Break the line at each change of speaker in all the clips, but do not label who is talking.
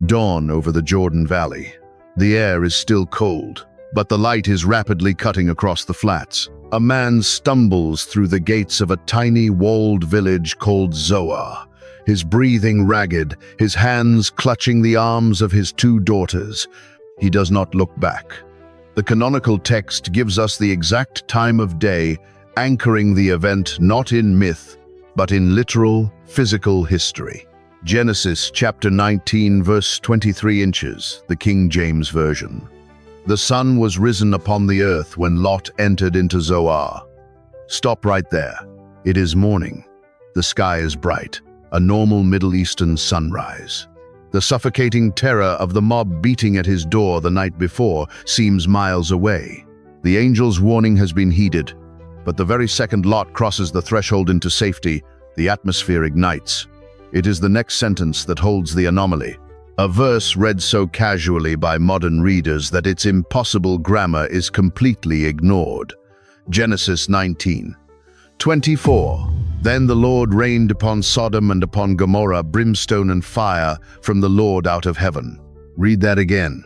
Dawn over the Jordan Valley. The air is still cold, but the light is rapidly cutting across the flats. A man stumbles through the gates of a tiny walled village called Zoar, his breathing ragged, his hands clutching the arms of his two daughters. He does not look back. The canonical text gives us the exact time of day, anchoring the event not in myth, but in literal, physical history. Genesis chapter 19, verse 23 inches, the King James Version. The sun was risen upon the earth when Lot entered into Zoar. Stop right there. It is morning. The sky is bright, a normal Middle Eastern sunrise. The suffocating terror of the mob beating at his door the night before seems miles away. The angel's warning has been heeded, but the very second Lot crosses the threshold into safety, the atmosphere ignites. It is the next sentence that holds the anomaly. A verse read so casually by modern readers that its impossible grammar is completely ignored. Genesis 19:24. Then the Lord rained upon Sodom and upon Gomorrah brimstone and fire from the Lord out of heaven. Read that again.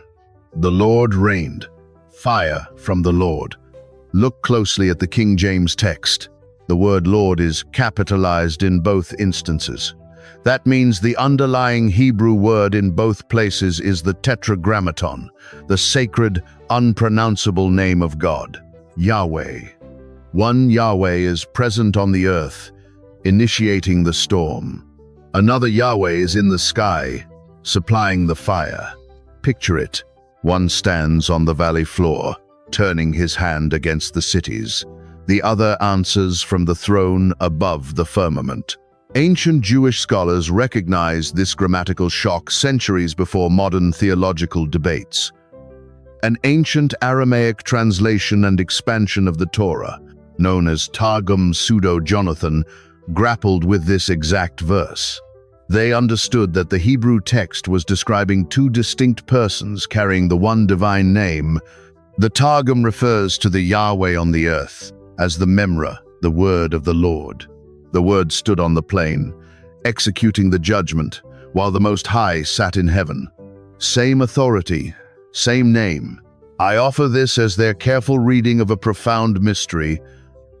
The Lord rained, fire from the Lord. Look closely at the King James text. The word Lord is capitalized in both instances. That means the underlying Hebrew word in both places is the tetragrammaton, the sacred, unpronounceable name of God, Yahweh. One Yahweh is present on the earth, initiating the storm. Another Yahweh is in the sky, supplying the fire. Picture it. One stands on the valley floor, turning his hand against the cities. The other answers from the throne above the firmament. Ancient Jewish scholars recognized this grammatical shock centuries before modern theological debates. An ancient Aramaic translation and expansion of the Torah, known as Targum Pseudo-Jonathan, grappled with this exact verse. They understood that the Hebrew text was describing two distinct persons carrying the one divine name. The Targum refers to the Yahweh on the earth as the Memra, the word of the Lord. The word stood on the plain, executing the judgment, while the Most High sat in heaven. Same authority, same name. I offer this as their careful reading of a profound mystery,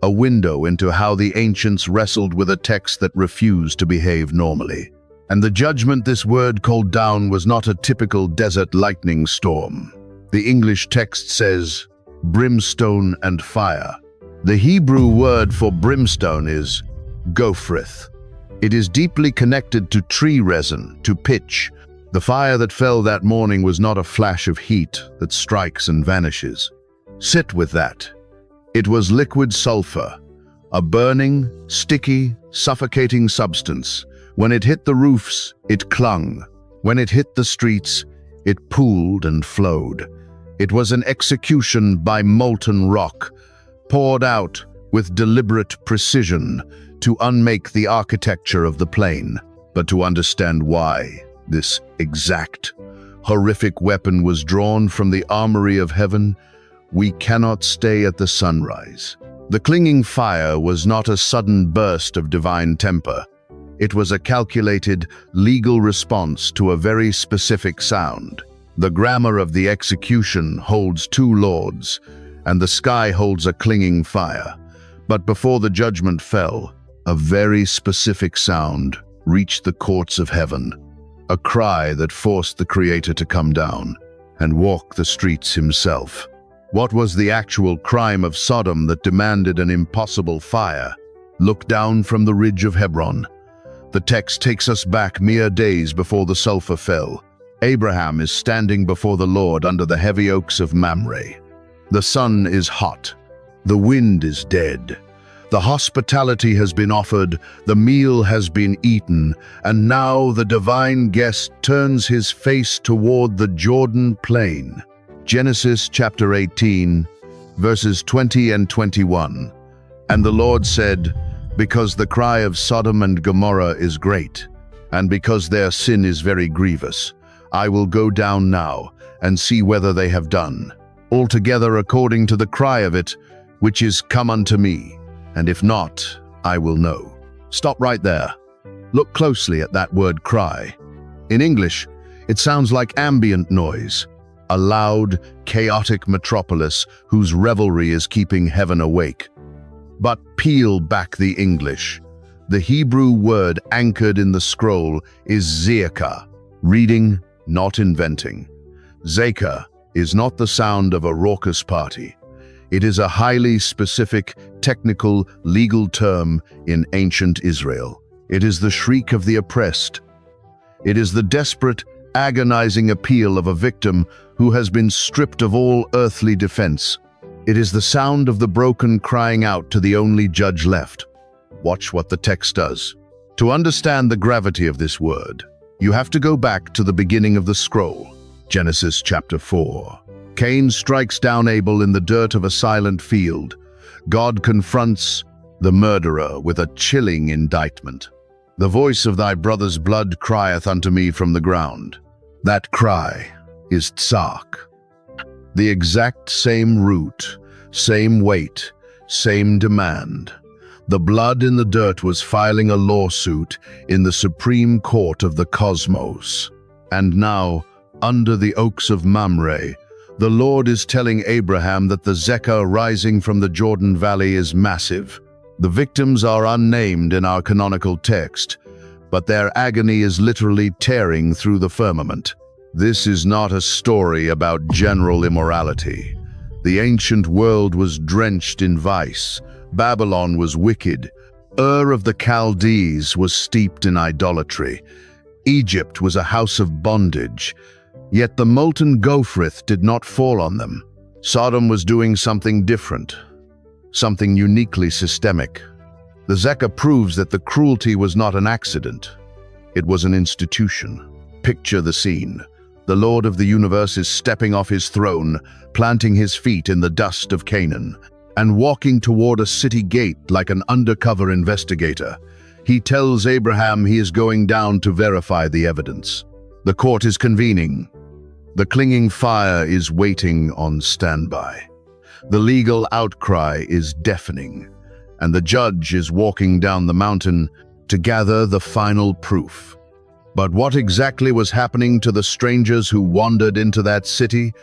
a window into how the ancients wrestled with a text that refused to behave normally. And the judgment this word called down was not a typical desert lightning storm. The English text says, brimstone and fire. The Hebrew word for brimstone is gophrith. It is deeply connected to tree resin, to pitch. The fire that fell that morning was not a flash of heat that strikes and vanishes. Sit with that. It was liquid sulfur, a burning, sticky, suffocating substance. When it hit the roofs, it clung. When it hit the streets, it pooled and flowed. It was an execution by molten rock, poured out with deliberate precision to unmake the architecture of the plain. But to understand why this exact, horrific weapon was drawn from the armory of heaven, we cannot stay at the sunrise. The clinging fire was not a sudden burst of divine temper. It was a calculated, legal response to a very specific sound. The grammar of the execution holds two lords, and the sky holds a clinging fire. But before the judgment fell, a very specific sound reached the courts of heaven, a cry that forced the Creator to come down and walk the streets himself. What was the actual crime of Sodom that demanded an impossible fire? Look down from the ridge of Hebron. The text takes us back mere days before the sulfur fell. Abraham is standing before the Lord under the heavy oaks of Mamre. The sun is hot. The wind is dead. The hospitality has been offered, the meal has been eaten, and now the divine guest turns his face toward the Jordan plain. Genesis chapter 18, verses 20 and 21. And the Lord said, because the cry of Sodom and Gomorrah is great, and because their sin is very grievous, I will go down now and see whether they have done altogether according to the cry of it, which is come unto me. And if not, I will know. Stop right there. Look closely at that word cry. In English, It sounds like ambient noise, a loud, chaotic metropolis whose revelry is keeping heaven awake. But peel back the English. The Hebrew word anchored in the scroll is zeaqah, reading, not inventing. Zeaqah is not the sound of a raucous party. It is a highly specific, technical, legal term in ancient Israel. It is the shriek of the oppressed. It is the desperate, agonizing appeal of a victim who has been stripped of all earthly defense. It is the sound of the broken crying out to the only judge left. Watch what the text does. To understand the gravity of this word, you have to go back to the beginning of the scroll, Genesis chapter 4. Cain strikes down Abel in the dirt of a silent field. God confronts the murderer with a chilling indictment. The voice of thy brother's blood crieth unto me from the ground. That cry is tzak. The exact same root, same weight, same demand. The blood in the dirt was filing a lawsuit in the supreme court of the cosmos. And now, under the oaks of Mamre, the Lord is telling Abraham that the zeaqah rising from the Jordan Valley is massive. The victims are unnamed in our canonical text, but their agony is literally tearing through the firmament. This is not a story about general immorality. The ancient world was drenched in vice. Babylon was wicked. Ur of the Chaldees was steeped in idolatry. Egypt was a house of bondage. Yet the molten gophrith did not fall on them. Sodom was doing something different, something uniquely systemic. The zeaqah proves that the cruelty was not an accident. It was an institution. Picture the scene. The Lord of the universe is stepping off his throne, planting his feet in the dust of Canaan, and walking toward a city gate like an undercover investigator. He tells Abraham he is going down to verify the evidence. The court is convening. The clinging fire is waiting on standby. The legal outcry is deafening, and the judge is walking down the mountain to gather the final proof. But what exactly was happening to the strangers who wandered into that city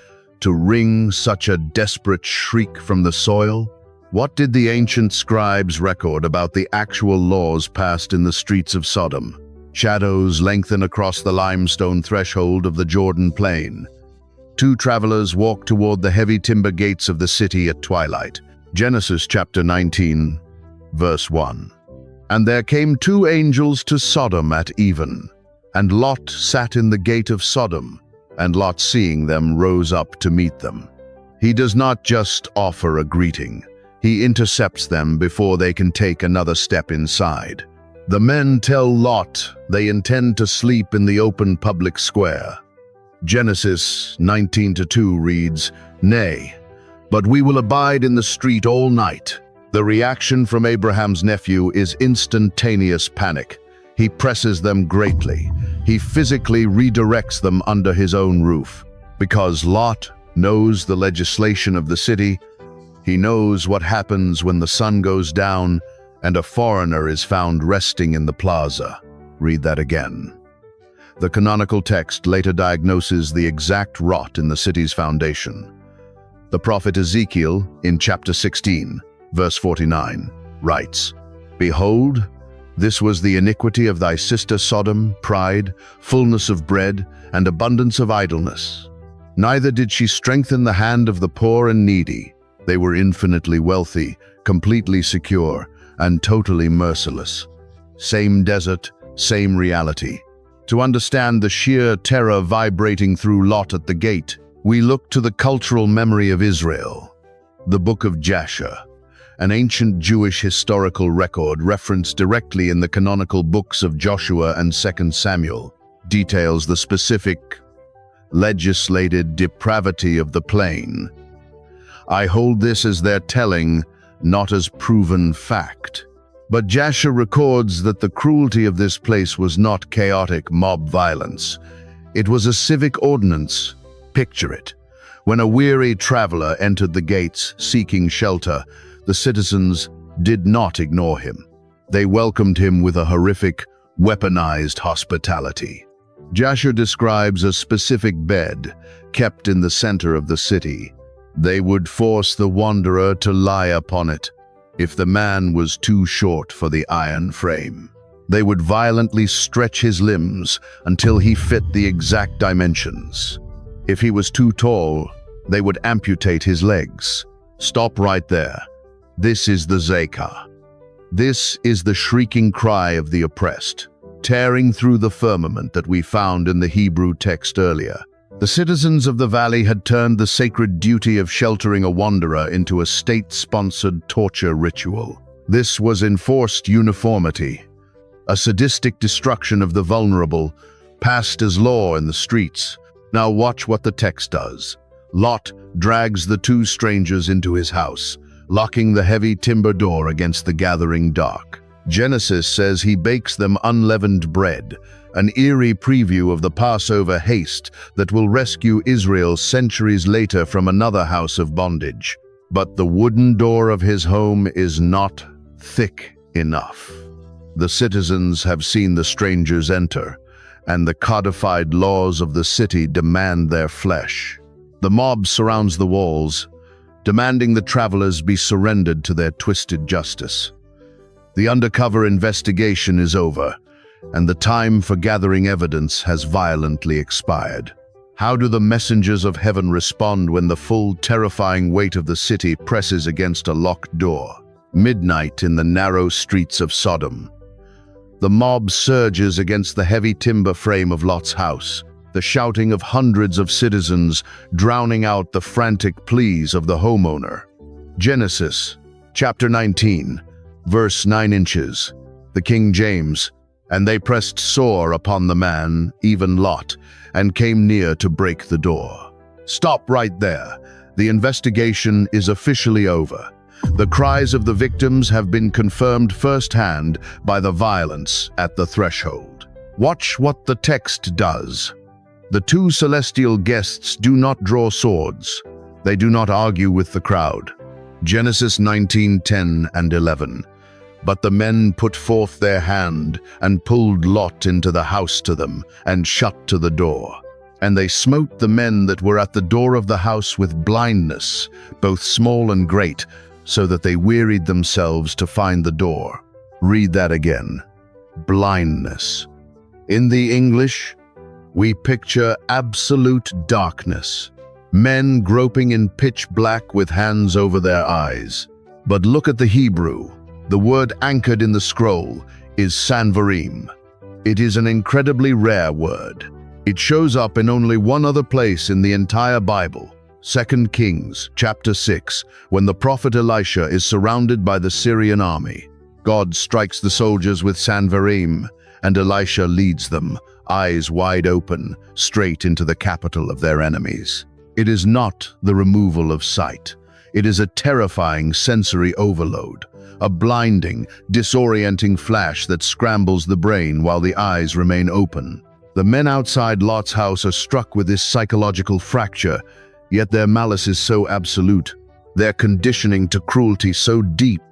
to wring such a desperate shriek from the soil? What did the ancient scribes record about the actual laws passed in the streets of Sodom? Shadows lengthen across the limestone threshold of the Jordan plain. Two travelers walk toward the heavy timber gates of the city at twilight. Genesis chapter 19, verse 1. And there came two angels to Sodom at even, and Lot sat in the gate of Sodom, and Lot, seeing them, rose up to meet them. He does not just offer a greeting. He intercepts them before they can take another step inside. The men tell Lot they intend to sleep in the open public square. Genesis 19:2 reads, "Nay, but we will abide in the street all night." The reaction from Abraham's nephew is instantaneous panic. He presses them greatly. He physically redirects them under his own roof. Because Lot knows the legislation of the city, he knows what happens when the sun goes down and a foreigner is found resting in the plaza. Read that again. The canonical text later diagnoses the exact rot in the city's foundation. The prophet Ezekiel, in chapter 16, verse 49, writes, "Behold, this was the iniquity of thy sister Sodom, pride, fullness of bread, and abundance of idleness. Neither did she strengthen the hand of the poor and needy. They were infinitely wealthy, completely secure, and totally merciless." Same desert, same reality. To understand the sheer terror vibrating through Lot at the gate, we look to the cultural memory of Israel. The Book of Jasher, an ancient Jewish historical record referenced directly in the canonical books of Joshua and 2 Samuel, details the specific, legislated depravity of the plain. I hold this as their telling, not as proven fact. But Jasher records that the cruelty of this place was not chaotic mob violence. It was a civic ordinance. Picture it. When a weary traveler entered the gates seeking shelter, the citizens did not ignore him. They welcomed him with a horrific, weaponized hospitality. Jasher describes a specific bed kept in the center of the city. They would force the wanderer to lie upon it. If the man was too short for the iron frame, they would violently stretch his limbs until he fit the exact dimensions. If he was too tall, they would amputate his legs. Stop right there. This is the zeaqah. This is the shrieking cry of the oppressed, tearing through the firmament that we found in the Hebrew text earlier. The citizens of the valley had turned the sacred duty of sheltering a wanderer into a state-sponsored torture ritual. This was enforced uniformity, a sadistic destruction of the vulnerable, passed as law in the streets. Now watch what the text does. Lot drags the two strangers into his house, locking the heavy timber door against the gathering dark. Genesis says he bakes them unleavened bread, an eerie preview of the Passover haste that will rescue Israel centuries later from another house of bondage. But the wooden door of his home is not thick enough. The citizens have seen the strangers enter, and the codified laws of the city demand their flesh. The mob surrounds the walls, demanding the travelers be surrendered to their twisted justice. The undercover investigation is over, and the time for gathering evidence has violently expired. How do the messengers of heaven respond when the full, terrifying weight of the city presses against a locked door? Midnight in the narrow streets of Sodom. The mob surges against the heavy timber frame of Lot's house, the shouting of hundreds of citizens drowning out the frantic pleas of the homeowner. Genesis, chapter 19, verse 9 inches, the King James. And they pressed sore upon the man, even Lot, and came near to break the door. Stop right there. The investigation is officially over. The cries of the victims have been confirmed firsthand by the violence at the threshold. Watch what the text does. The two celestial guests do not draw swords. They do not argue with the crowd. Genesis 19:10 and 11. But the men put forth their hand, and pulled Lot into the house to them, and shut to the door. And they smote the men that were at the door of the house with blindness, both small and great, so that they wearied themselves to find the door. Read that again. Blindness. In the English, we picture absolute darkness. Men groping in pitch black with hands over their eyes. But look at the Hebrew. The word anchored in the scroll is sanvarim. It is an incredibly rare word. It shows up in only one other place in the entire Bible, 2 Kings, chapter 6, when the prophet Elisha is surrounded by the Syrian army. God strikes the soldiers with sanvarim, and Elisha leads them, eyes wide open, straight into the capital of their enemies. It is not the removal of sight. It is a terrifying sensory overload. A blinding, disorienting flash that scrambles the brain while the eyes remain open. The men outside Lot's house are struck with this psychological fracture, yet their malice is so absolute, their conditioning to cruelty so deep,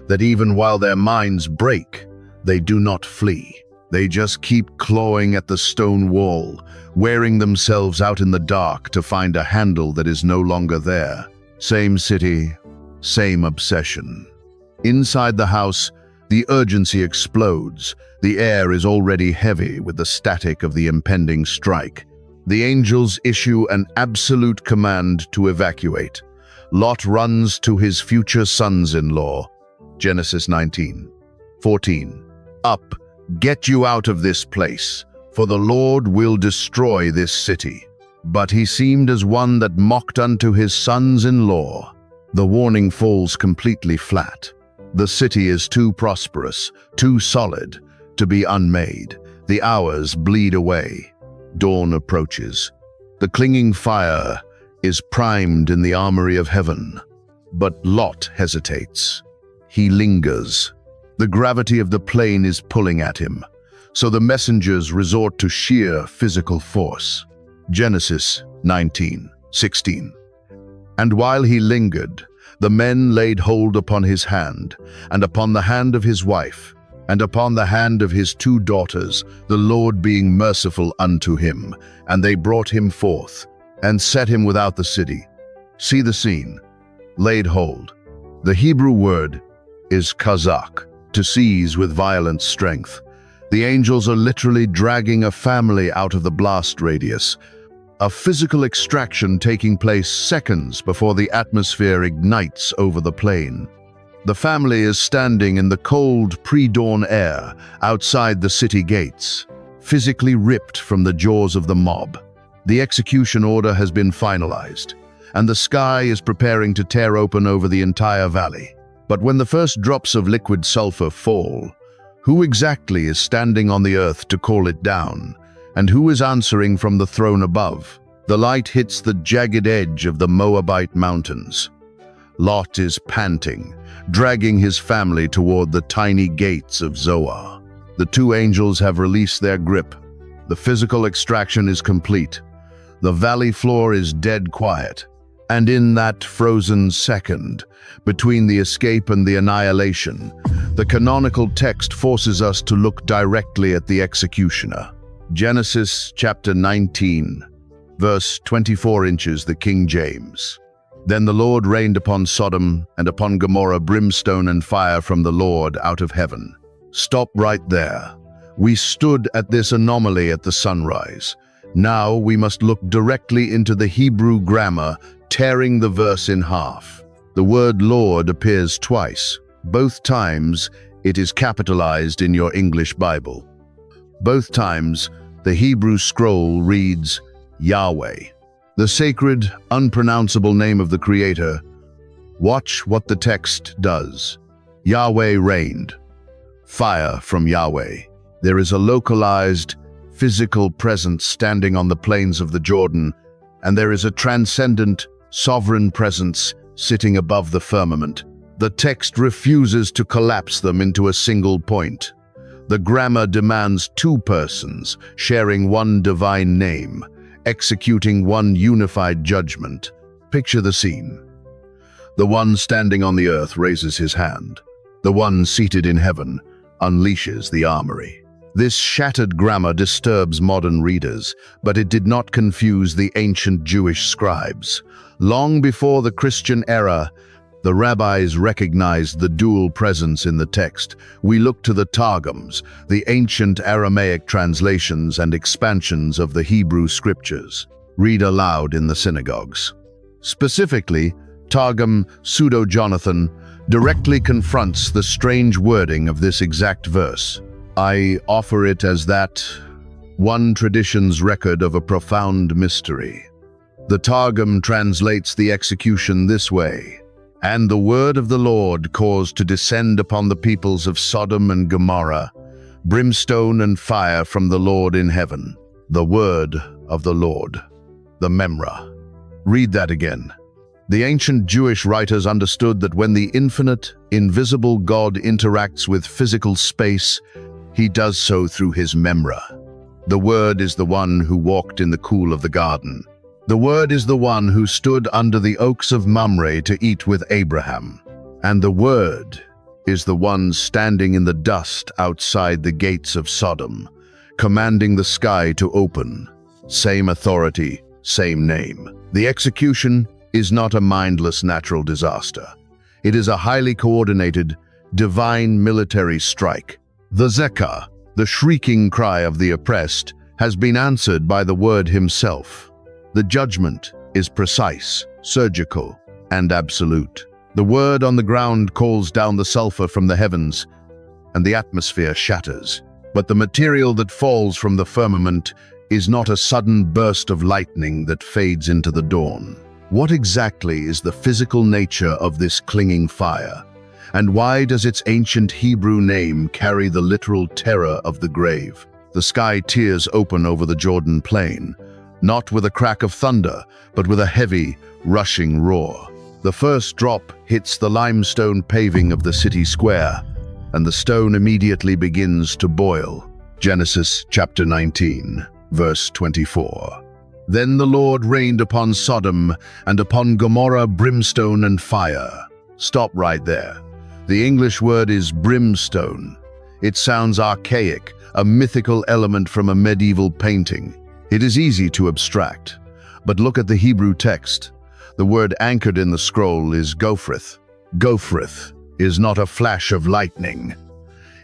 that even while their minds break, they do not flee. They just keep clawing at the stone wall, wearing themselves out in the dark to find a handle that is no longer there. Same city, same obsession. Inside the house, the urgency explodes. The air is already heavy with the static of the impending strike. The angels issue an absolute command to evacuate. Lot runs to his future sons-in-law. Genesis 19:14. Up, get you out of this place, for the Lord will destroy this city. But he seemed as one that mocked unto his sons-in-law. The warning falls completely flat. The city is too prosperous, too solid, to be unmade. The hours bleed away. Dawn approaches. The clinging fire is primed in the armory of heaven. But Lot hesitates. He lingers. The gravity of the plane is pulling at him, so the messengers resort to sheer physical force. Genesis 19:16. And while he lingered, the men laid hold upon his hand, and upon the hand of his wife, and upon the hand of his 2 daughters, the Lord being merciful unto him. And they brought him forth, and set him without the city. See the scene. Laid hold. The Hebrew word is kazak, to seize with violent strength. The angels are literally dragging a family out of the blast radius, a physical extraction taking place seconds before the atmosphere ignites over the plain. The family is standing in the cold pre-dawn air outside the city gates, physically ripped from the jaws of the mob. The execution order has been finalized, and the sky is preparing to tear open over the entire valley. But when the first drops of liquid sulfur fall, who exactly is standing on the earth to call it down, and who is answering from the throne above? The light hits the jagged edge of the Moabite mountains. Lot is panting, dragging his family toward the tiny gates of Zoar. The 2 angels have released their grip. The physical extraction is complete. The valley floor is dead quiet. And in that frozen second, between the escape and the annihilation, the canonical text forces us to look directly at the executioner. Genesis chapter 19, verse 24 inches, the King James. Then the Lord rained upon Sodom and upon Gomorrah brimstone and fire from the Lord out of heaven. Stop right there. We stood at this anomaly at the sunrise. Now we must look directly into the Hebrew grammar, tearing the verse in half. The word Lord appears twice. Both times it is capitalized in your English Bible. Both times the Hebrew scroll reads Yahweh, the sacred, unpronounceable name of the Creator. Watch what the text does. Yahweh reigned. Fire from Yahweh. There is a localized, physical presence standing on the plains of the Jordan, and there is a transcendent, sovereign presence sitting above the firmament. The text refuses to collapse them into a single point. The grammar demands 2 persons sharing one divine name, executing one unified judgment. Picture the scene. The one standing on the earth raises his hand. The one seated in heaven unleashes the armory. This shattered grammar disturbs modern readers, but it did not confuse the ancient Jewish scribes. Long before the Christian era, the rabbis recognized the dual presence in the text. We look to the Targums, the ancient Aramaic translations and expansions of the Hebrew scriptures. Read aloud in the synagogues. Specifically, Targum Pseudo-Jonathan directly confronts the strange wording of this exact verse. I offer it as that one tradition's record of a profound mystery. The Targum translates the execution this way: and the word of the Lord caused to descend upon the peoples of Sodom and Gomorrah, brimstone and fire from the Lord in heaven. The word of the Lord, the Memra. Read that again. The ancient Jewish writers understood that when the infinite, invisible God interacts with physical space, he does so through his Memra. The Word is the one who walked in the cool of the garden. The Word is the one who stood under the oaks of Mamre to eat with Abraham. And the Word is the one standing in the dust outside the gates of Sodom, commanding the sky to open. Same authority, same name. The execution is not a mindless natural disaster. It is a highly coordinated, divine military strike. The zeaqah, the shrieking cry of the oppressed, has been answered by the Word himself. The judgment is precise, surgical, and absolute. The Word on the ground calls down the sulfur from the heavens, and the atmosphere shatters. But the material that falls from the firmament is not a sudden burst of lightning that fades into the dawn. What exactly is the physical nature of this clinging fire? And why does its ancient Hebrew name carry the literal terror of the grave? The sky tears open over the Jordan plain, not with a crack of thunder, but with a heavy, rushing roar. The first drop hits the limestone paving of the city square, and the stone immediately begins to boil. Genesis chapter 19, verse 24. Then the Lord rained upon Sodom and upon Gomorrah brimstone and fire. Stop right there. The English word is brimstone. It sounds archaic, a mythical element from a medieval painting. It is easy to abstract. But look at the Hebrew text. The word anchored in the scroll is gophrith. Gophrith is not a flash of lightning.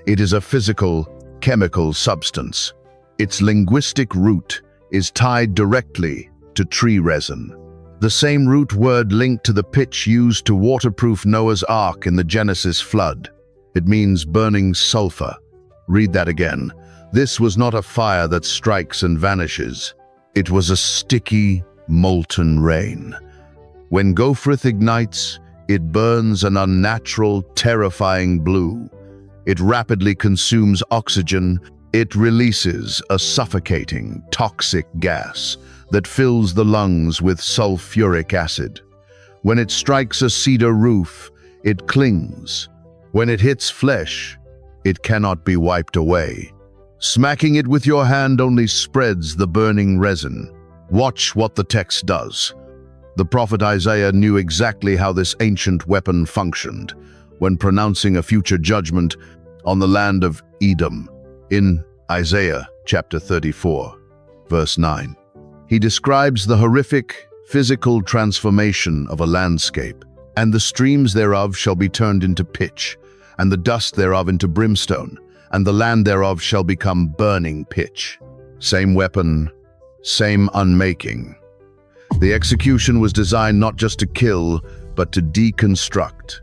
It is a physical, chemical substance. Its linguistic root is tied directly to tree resin. The same root word linked to the pitch used to waterproof Noah's Ark in the Genesis flood. It means burning sulfur. Read that again. This was not a fire that strikes and vanishes. It was a sticky, molten rain. When gophrith ignites, it burns an unnatural, terrifying blue. It rapidly consumes oxygen. It releases a suffocating, toxic gas that fills the lungs with sulfuric acid. When it strikes a cedar roof, it clings. When it hits flesh, it cannot be wiped away. Smacking it with your hand only spreads the burning resin. Watch what the text does. The prophet Isaiah knew exactly how this ancient weapon functioned when pronouncing a future judgment on the land of Edom in Isaiah chapter 34, verse 9. He describes the horrific physical transformation of a landscape, and the streams thereof shall be turned into pitch, and the dust thereof into brimstone, and the land thereof shall become burning pitch. Same weapon, same unmaking. The execution was designed not just to kill, but to deconstruct.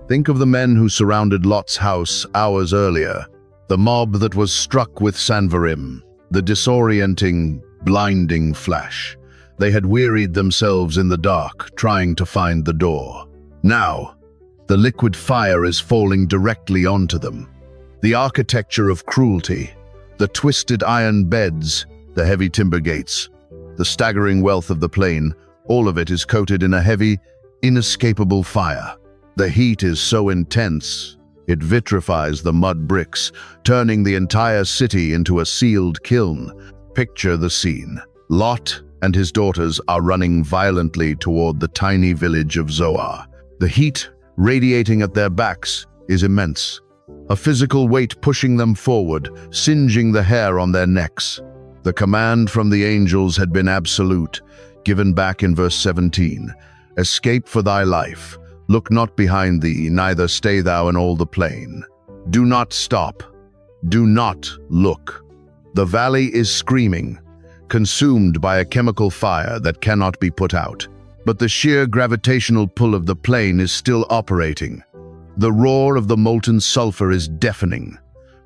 Think of the men who surrounded Lot's house hours earlier, the mob that was struck with Sanvarim, the disorienting, blinding flash. They had wearied themselves in the dark, trying to find the door. Now, the liquid fire is falling directly onto them. The architecture of cruelty, the twisted iron beds, the heavy timber gates, the staggering wealth of the plain, all of it is coated in a heavy, inescapable fire. The heat is so intense, it vitrifies the mud bricks, turning the entire city into a sealed kiln. Picture the scene. Lot and his daughters are running violently toward the tiny village of Zoar. The heat radiating at their backs is immense. A physical weight pushing them forward, singeing the hair on their necks. The command from the angels had been absolute, given back in verse 17. Escape for thy life. Look not behind thee, neither stay thou in all the plain. Do not stop. Do not look. The valley is screaming, consumed by a chemical fire that cannot be put out. But the sheer gravitational pull of the plain is still operating. The roar of the molten sulfur is deafening,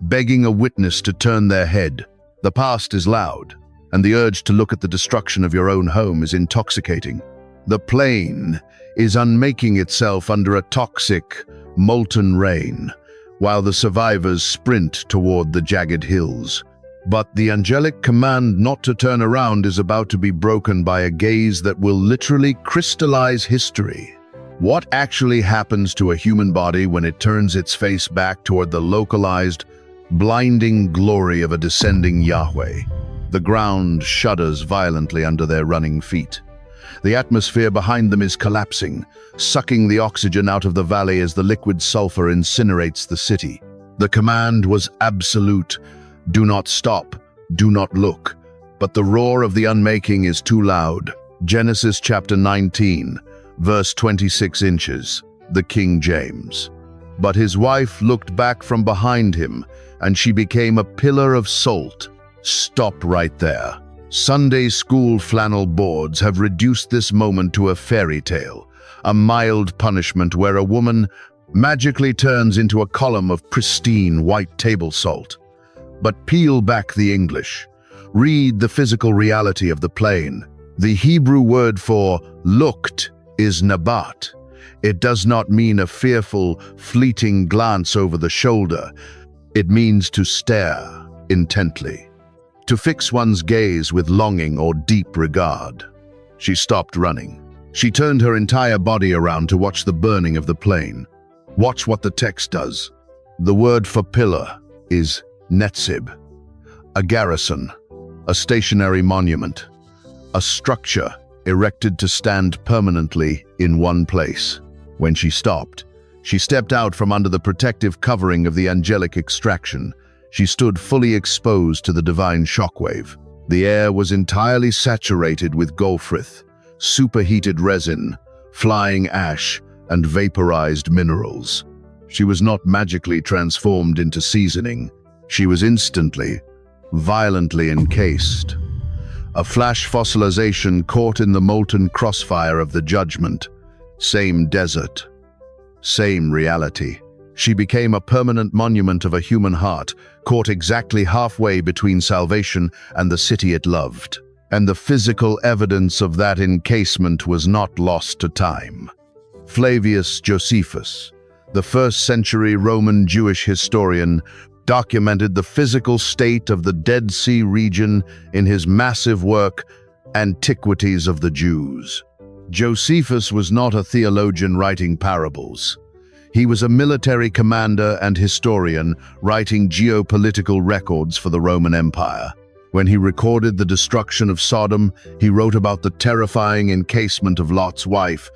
begging a witness to turn their head. The past is loud, and the urge to look at the destruction of your own home is intoxicating. The plain is unmaking itself under a toxic, molten rain, while the survivors sprint toward the jagged hills. But the angelic command not to turn around is about to be broken by a gaze that will literally crystallize history. What actually happens to a human body when it turns its face back toward the localized, blinding glory of a descending Yahweh? The ground shudders violently under their running feet. The atmosphere behind them is collapsing, sucking the oxygen out of the valley as the liquid sulfur incinerates the city. The command was absolute. Do not stop, do not look. But the roar of the unmaking is too loud. Genesis chapter 19, verse 26 inches, the King James. But his wife looked back from behind him, and she became a pillar of salt. Stop right there. Sunday school flannel boards have reduced this moment to a fairy tale, a mild punishment where a woman magically turns into a column of pristine white table salt. But peel back the English. Read the physical reality of the plain. The Hebrew word for looked is nabat. It does not mean a fearful, fleeting glance over the shoulder. It means to stare intently, to fix one's gaze with longing or deep regard. She stopped running. She turned her entire body around to watch the burning of the plain. Watch what the text does. The word for pillar is netzib, a garrison, a stationary monument, a structure erected to stand permanently in one place. When she stopped, She stepped out from under the protective covering of the angelic extraction. She stood fully exposed to the divine shockwave. The air was entirely saturated with gophrith, superheated resin, flying ash, and vaporized minerals. She was not magically transformed into seasoning. She was instantly, violently encased. A flash fossilization caught in the molten crossfire of the judgment. Same desert, same reality. She became a permanent monument of a human heart, caught exactly halfway between salvation and the city it loved. And the physical evidence of that encasement was not lost to time. Flavius Josephus, the first-century Roman Jewish historian, documented the physical state of the Dead Sea region in his massive work, Antiquities of the Jews. Josephus was not a theologian writing parables. He was a military commander and historian writing geopolitical records for the Roman Empire. When he recorded the destruction of Sodom, he wrote about the terrifying encasement of Lot's wife,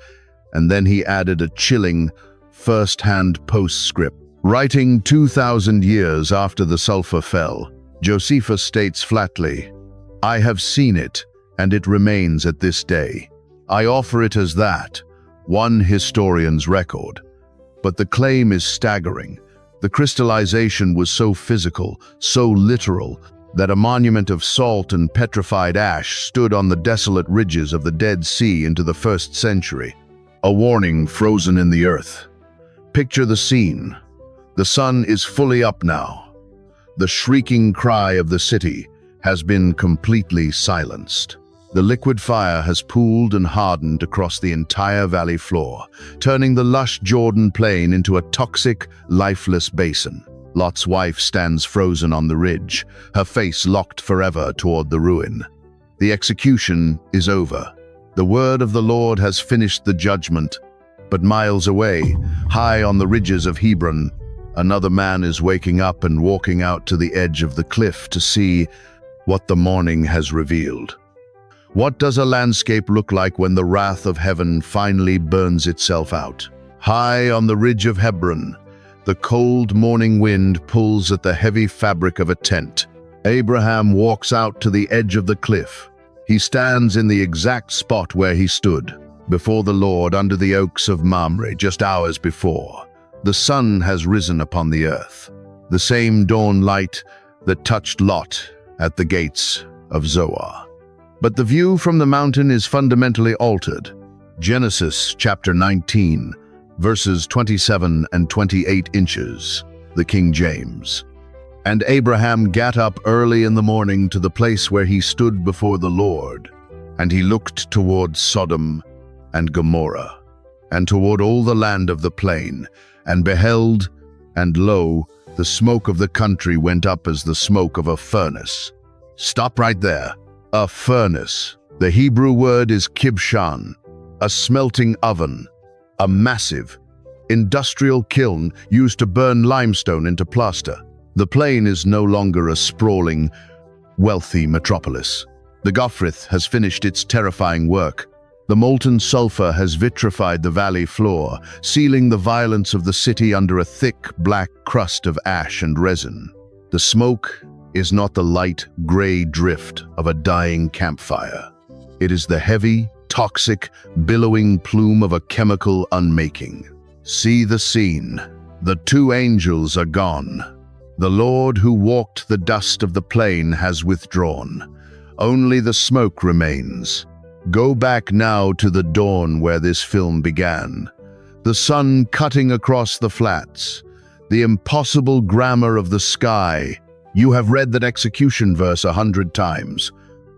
and then he added a chilling, first-hand postscript. Writing 2,000 years after the sulfur fell, Josephus states flatly, "I have seen it, and it remains at this day. I offer it as that, one historian's record." But the claim is staggering. The crystallization was so physical, so literal, that a monument of salt and petrified ash stood on the desolate ridges of the Dead Sea into the 1st century. A warning frozen in the earth. Picture the scene. The sun is fully up now. The shrieking cry of the city has been completely silenced. The liquid fire has pooled and hardened across the entire valley floor, turning the lush Jordan plain into a toxic, lifeless basin. Lot's wife stands frozen on the ridge, her face locked forever toward the ruin. The execution is over. The word of the Lord has finished the judgment. But miles away, high on the ridges of Hebron, another man is waking up and walking out to the edge of the cliff to see what the morning has revealed. What does a landscape look like when the wrath of heaven finally burns itself out? High on the ridge of Hebron, the cold morning wind pulls at the heavy fabric of a tent. Abraham walks out to the edge of the cliff. He stands in the exact spot where he stood, before the Lord under the oaks of Mamre just hours before. The sun has risen upon the earth, the same dawn light that touched Lot at the gates of Zoar. But the view from the mountain is fundamentally altered. Genesis chapter 19, verses 27 and 28 inches, the King James. And Abraham gat up early in the morning to the place where he stood before the Lord, and he looked toward Sodom and Gomorrah, and toward all the land of the plain, and beheld, and lo, the smoke of the country went up as the smoke of a furnace. Stop right there. A furnace. The Hebrew word is kibshan, a smelting oven, a massive, industrial kiln used to burn limestone into plaster. The plain is no longer a sprawling, wealthy metropolis. The gophrith has finished its terrifying work. The molten sulfur has vitrified the valley floor, sealing the violence of the city under a thick, black crust of ash and resin. The smoke is not the light, gray drift of a dying campfire. It is the heavy, toxic, billowing plume of a chemical unmaking. See the scene. The two angels are gone. The Lord who walked the dust of the plain has withdrawn. Only the smoke remains. Go back now to the dawn where this film began. The sun cutting across the flats. The impossible grammar of the sky. You have read that execution verse 100 times.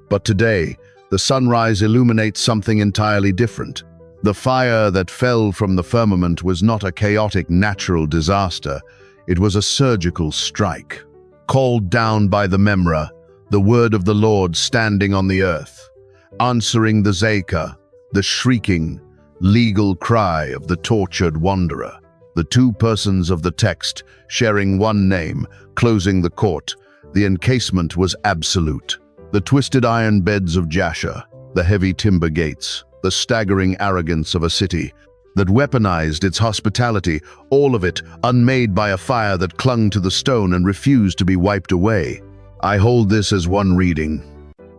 But today, the sunrise illuminates something entirely different. The fire that fell from the firmament was not a chaotic natural disaster. It was a surgical strike, called down by the Memra, the word of the Lord standing on the earth, answering the zeaqah, the shrieking, legal cry of the tortured wanderer. The two persons of the text, sharing one name, closing the court. The encasement was absolute. The twisted iron beds of Jasher, the heavy timber gates, the staggering arrogance of a city. that weaponized its hospitality, all of it unmade by a fire that clung to the stone and refused to be wiped away. I hold this as one reading,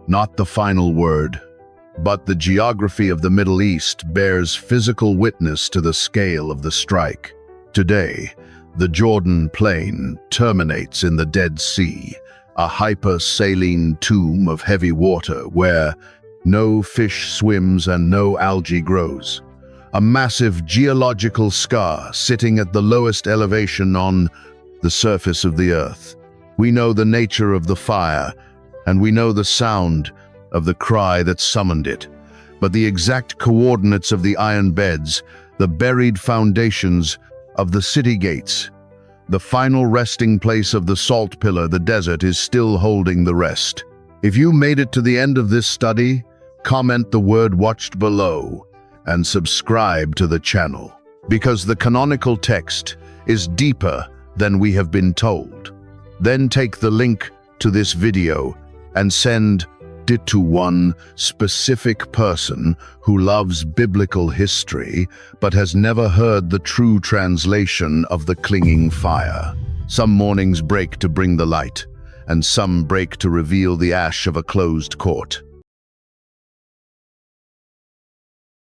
not the final word, but the geography of the Middle East bears physical witness to the scale of the strike. Today, the Jordan Plain terminates in the Dead Sea, a hyper-saline tomb of heavy water where no fish swims and no algae grows. A massive geological scar sitting at the lowest elevation on the surface of the earth. We know the nature of the fire, and we know the sound of the cry that summoned it. But the exact coordinates of the iron beds, the buried foundations of the city gates, the final resting place of the salt pillar, the desert, is still holding the rest. If you made it to the end of this study, comment the word "watched" below and subscribe to the channel, because the canonical text is deeper than we have been told. Then take the link to this video and send it to one specific person who loves biblical history but has never heard the true translation of the clinging fire. Some mornings break to bring the light, and some break to reveal the ash of a closed court.